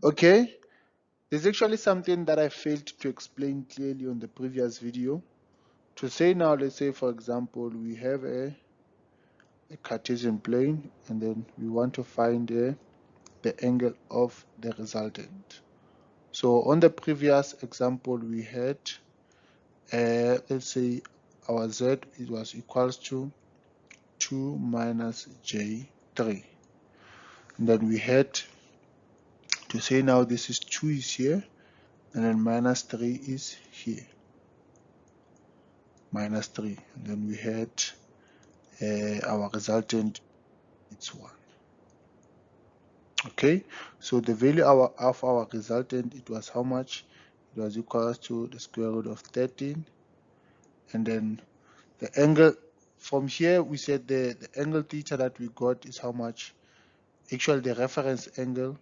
Okay, there's actually something that I failed to explain clearly on the previous video. To say now, let's say for example, we have a Cartesian plane and then we want to find the angle of the resultant. So on the previous example we had, let's say our z, it was equals to 2 minus j3. And then we had to say now this is 2 is here and then minus 3 is here. Minus 3. And then we had our resultant, it's 1. Okay, so the value of our resultant, it was how much? It was equals to the square root of 13. And then the angle from here, we said the angle theta that we got is how much? Actually, the reference angle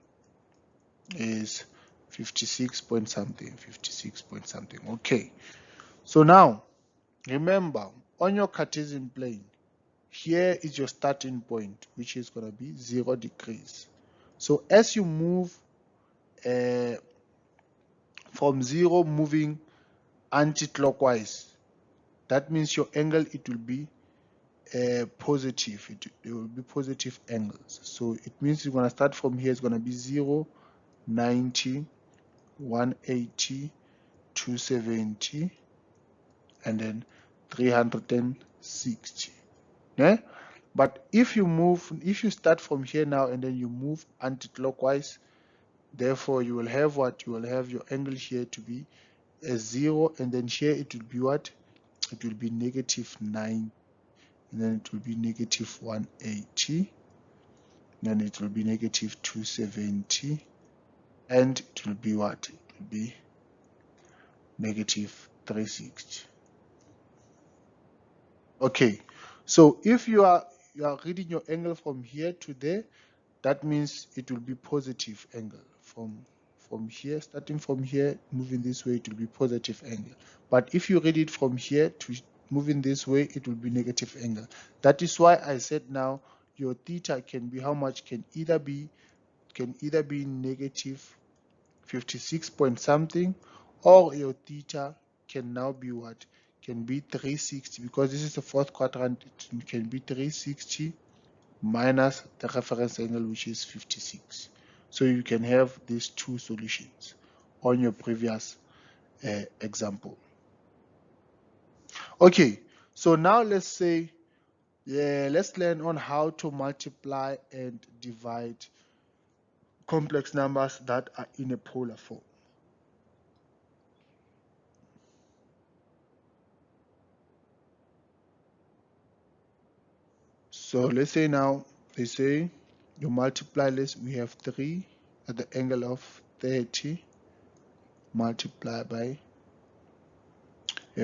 is 56 point something, 56 point something. Okay, so now remember on your Cartesian plane, here is your starting point, which is going to be 0 degrees. So as you move from 0 moving anti-clockwise, that means your angle, it will be positive. It will be positive angles. So it means you're going to start from here. It's going to be 0, 90, 180, 270, and then 360. Yeah? But if you start from here now and then you move anti-clockwise, therefore you will have what? You will have your angle here to be a 0, and then here it will be what? It will be negative 9, and then it will be negative 180, then it will be negative 270, and it will be what? It will be negative 360. Okay, so if you are reading your angle from here to there, that means it will be positive angle from here, starting from here, moving this way, it will be positive angle. But if you read it from here to moving this way, it will be negative angle. That is why I said now your theta can be how much? Can either be negative 56 point something, or your theta can now be what? Can be 360, because this is the fourth quadrant. It can be 360 minus the reference angle, which is 56. So you can have these two solutions on your previous example. Okay, so now let's say, let's learn on how to multiply and divide complex numbers that are in a polar form. So let's say now, they say you multiply this, we have 3 at the angle of 30 multiplied by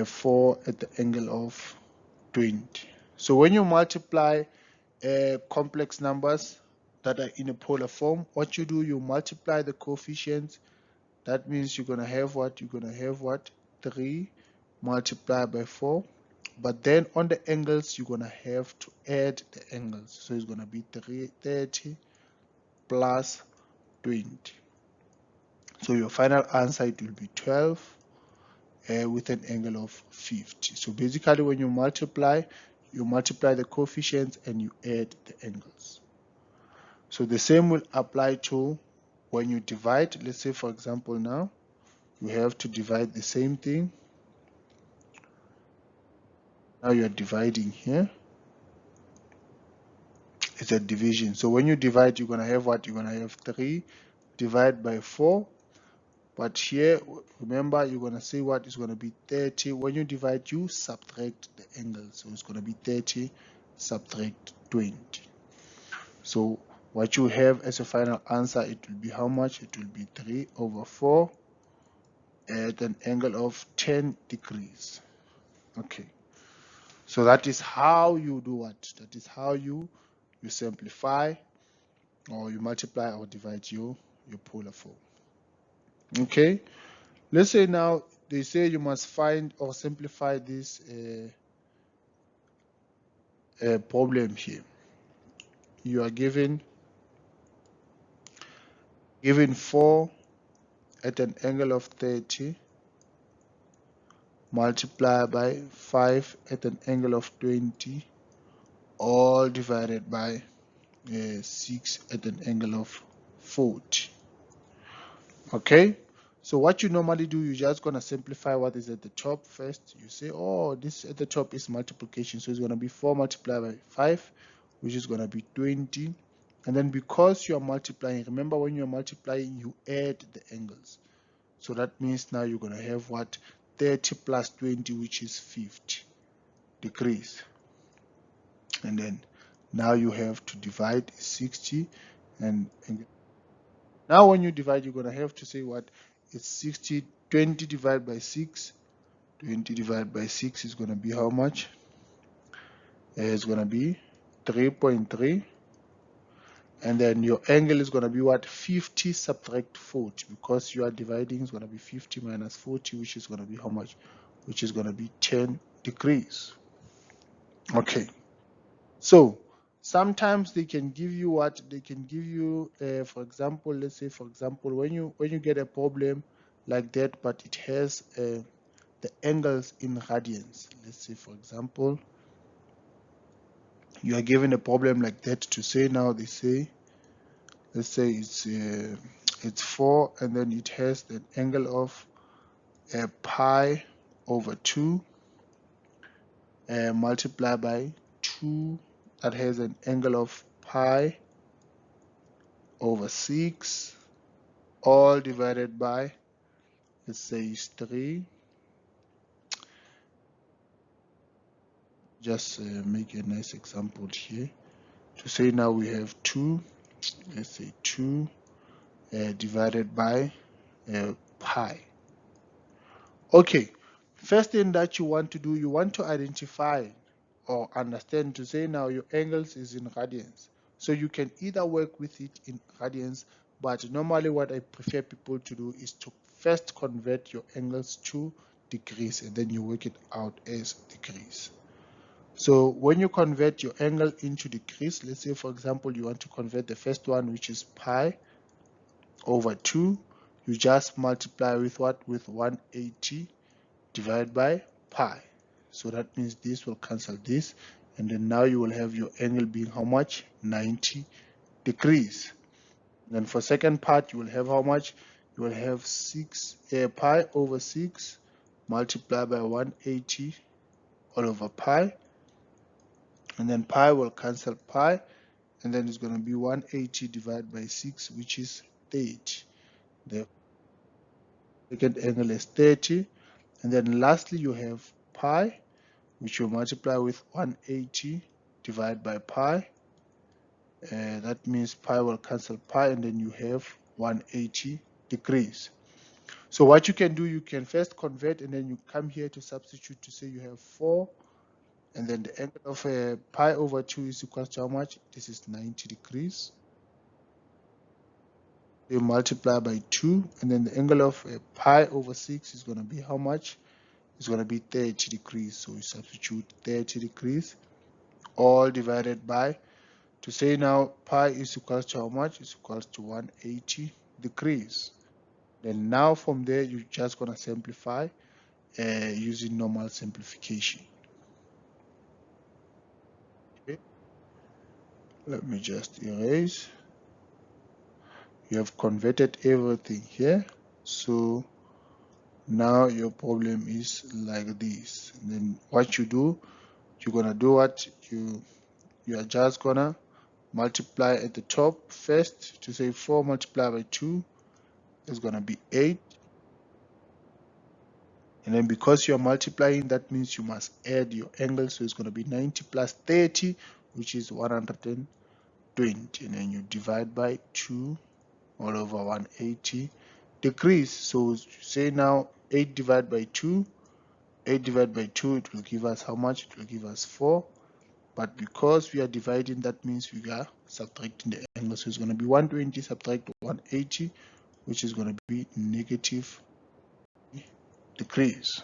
4 at the angle of 20. So when you multiply complex numbers that are in a polar form, what you do, you multiply the coefficients. That means you're going to have what? You're going to have what? 3 multiplied by 4. But then on the angles, you're going to have to add the angles. So it's going to be 30 plus 20. So your final answer, it will be 12 with an angle of 50. So basically when you multiply the coefficients and you add the angles. So the same will apply to when you divide. Let's say for example now, you have to divide the same thing. Now you're dividing here. It's a division. So when you divide, you're going to have what? You're going to have 3 divided by 4. But here, remember, you're going to say what is going to be 30. When you divide, you subtract the angle. So it's going to be 30 subtract 20. So what you have as a final answer, it will be how much? It will be 3 over 4 at an angle of 10 degrees. Okay. So that is how you do what? That is how you simplify, or you multiply or divide your polar form. Okay. Let's say now they say you must find or simplify this problem here. You are given Given 4 at an angle of 30, multiply by 5 at an angle of 20, all divided by 6 at an angle of 40. Okay, so what you normally do, you're just going to simplify what is at the top first. You say, oh, this at the top is multiplication, so it's going to be 4 multiplied by 5, which is going to be 20. And then because you are multiplying, remember when you're multiplying, you add the angles. So that means now you're going to have what? 30 plus 20, which is 50 degrees. And then now you have to divide 60. And now when you divide, you're going to have to say what? It's 60, 20 divided by 6. 20 divided by 6 is going to be how much? It's going to be 3.3. And then your angle is going to be what? 50 subtract 40, because you are dividing is going to be 50 minus 40, which is going to be how much? Which is going to be 10 degrees. Okay, so sometimes they can give you what? They can give you, for example, let's say, for example, when you get a problem like that, but it has the angles in radians. Let's say, for example, you are given a problem like that to say now, they say, let's say it's 4, and then it has an angle of pi over 2 multiplied by 2 that has an angle of pi over 6, all divided by, let's say, is 3. Just make a nice example here to say now we have 2, let's say 2 divided by pi. Okay, first thing that you want to do, you want to identify or understand to say now your angles is in radians. So you can either work with it in radians, but normally what I prefer people to do is to first convert your angles to degrees, and then you work it out as degrees. So when you convert your angle into degrees, let's say for example you want to convert the first one, which is pi over 2, you just multiply with what? With 180 divided by pi. So that means this will cancel this, and then now you will have your angle being how much? 90 degrees. Then for second part, you will have how much? You will have 6 pi over 6 multiplied by 180 all over pi, and then pi will cancel pi, and then it's going to be 180 divided by 6, which is 30. The second angle is 30, and then lastly you have pi, which you multiply with 180 divided by pi. That means pi will cancel pi, and then you have 180 degrees. So what you can do, you can first convert, and then you come here to substitute to say you have 4, and then the angle of pi over 2 is equal to how much? This is 90 degrees. You multiply by 2, and then the angle of pi over 6 is going to be how much? It's going to be 30 degrees. So we substitute 30 degrees, all divided by, to say now pi is equal to how much? It's equal to 180 degrees. Then now from there, you're just going to simplify using normal simplification. Okay. Let me just erase. You have converted everything here. So now your problem is like this. And then what you do, you're going to do what? You are just going to multiply at the top first to say 4 multiplied by 2 is going to be 8. And then because you're multiplying, that means you must add your angle. So it's going to be 90 plus 30, which is 120. And then you divide by 2 all over 180 degrees. So say now 8 divided by 2. 8 divided by 2, it will give us how much? It will give us 4. But because we are dividing, that means we are subtracting the angle. So it's going to be 120 subtract 180, which is going to be negative degrees.